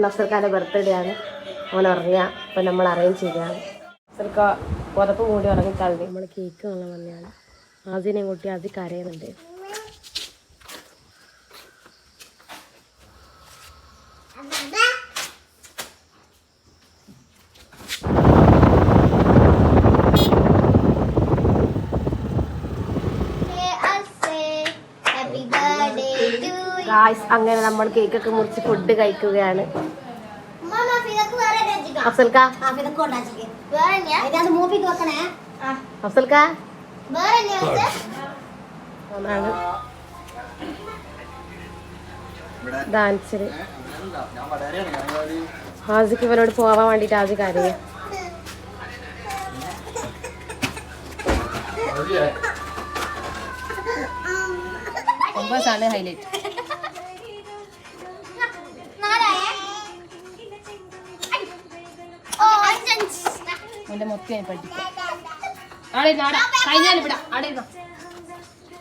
നഫ്സൽക്കാൻ്റെ birthday ആണ്. അവൻ ഉറങ്ങുക. അപ്പം നമ്മൾ അറേഞ്ച് ചെയ്യുകയാണ്. നഫ്സൽക്ക പുതപ്പ് മൂടി ഉറങ്ങിക്കളഞ്ഞു. നമ്മൾ കേക്ക് വാങ്ങാൻ വന്നതാണ്. ആദ്യം കൂട്ടി അത് കരയുന്നുണ്ട്. അങ്ങനെ നമ്മൾ കേക്കൊക്കെ മുറിച്ച് ഫുഡ് കഴിക്കുകയാണ്. അഫ്സൽക്ക അതാണ് ഡാൻസർ. ആസിക്ക് ഇവരോട് പോവാൻ വേണ്ടിട്ട് ആദ്യം കരയും. ഒമ്പതാണ് ഹൈലൈറ്റ്. അവന്റെ മൊത്തം പഠിക്കും. ആടെ കഴിഞ്ഞാലും ഇവിടെ ആടെ